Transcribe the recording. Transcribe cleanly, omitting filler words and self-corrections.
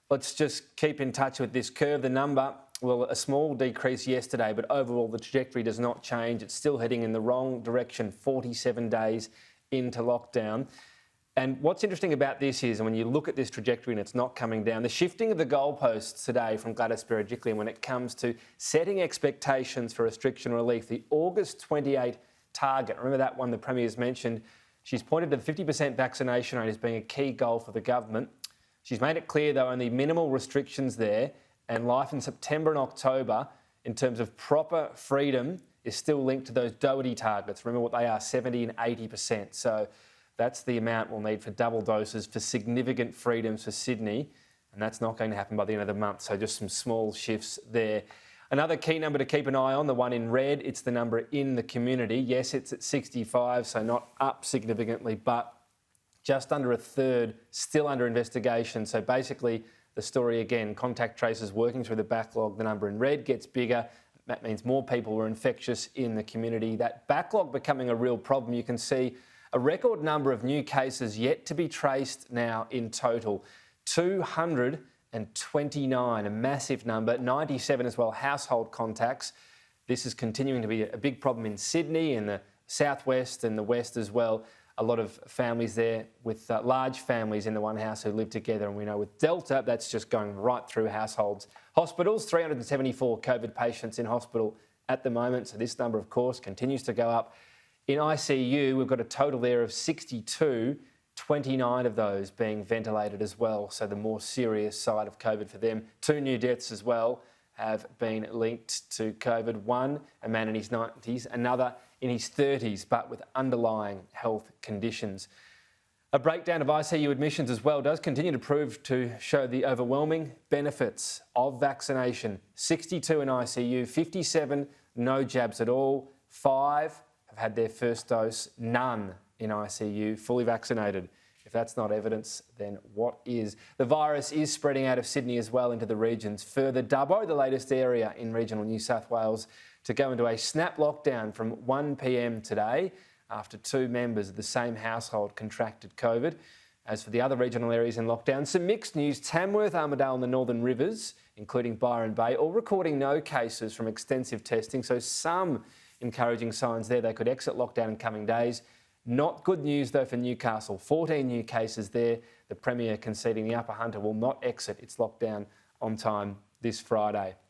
Let's just keep in touch with this curve. The number, well, a small decrease yesterday, but overall the trajectory does not change. It's still heading in the wrong direction, 47 days into lockdown. And what's interesting about this is, when you look at this trajectory and it's not coming down, the shifting of the goalposts today from Gladys Berejiklian when it comes to setting expectations for restriction relief, the August 28 target, remember that one the Premier's mentioned, she's pointed to the 50% vaccination rate as being a key goal for the government. She's made it clear, though, only minimal restrictions there, and life in September and October, in terms of proper freedom, is still linked to those Doherty targets. Remember what they are, 70 and 80%. So that's the amount we'll need for double doses for significant freedoms for Sydney, and that's not going to happen by the end of the month. So just some small shifts there. Another key number to keep an eye on, the one in red, it's the number in the community. Yes, it's at 65, so not up significantly, but just under a third still under investigation. So basically the story again, contact tracers working through the backlog, the number in red gets bigger. That means more people were infectious in the community. That backlog becoming a real problem. You can see a record number of new cases yet to be traced now in total. 229, a massive number, 97 as well household contacts. This is continuing to be a big problem in Sydney, in the southwest and the west as well. A lot of families there with large families in the one house who live together, and we know with Delta that's just going right through households. Hospitals, 374 COVID patients in hospital at the moment, so this number of course continues to go up. In ICU we've got a total there of 62, 29 of those being ventilated as well, so the more serious side of COVID for them. 2 new deaths as well have been linked to COVID. One, a man in his 90s, another in his 30s, but with underlying health conditions. A breakdown of ICU admissions as well does continue to prove to show the overwhelming benefits of vaccination. 62 in ICU, 57 no jabs at all, 5 have had their first dose, none in ICU, fully vaccinated. If that's not evidence, then what is? The virus is spreading out of Sydney as well into the regions. Further, Dubbo, the latest area in regional New South Wales, to go into a snap lockdown from 1 p.m. today after 2 members of the same household contracted COVID. As for the other regional areas in lockdown, some mixed news. Tamworth, Armidale and the Northern Rivers, including Byron Bay, all recording no cases from extensive testing, so some encouraging signs there they could exit lockdown in coming days. Not good news though for Newcastle. 14 new cases there. The Premier conceding the Upper Hunter will not exit its lockdown on time this Friday.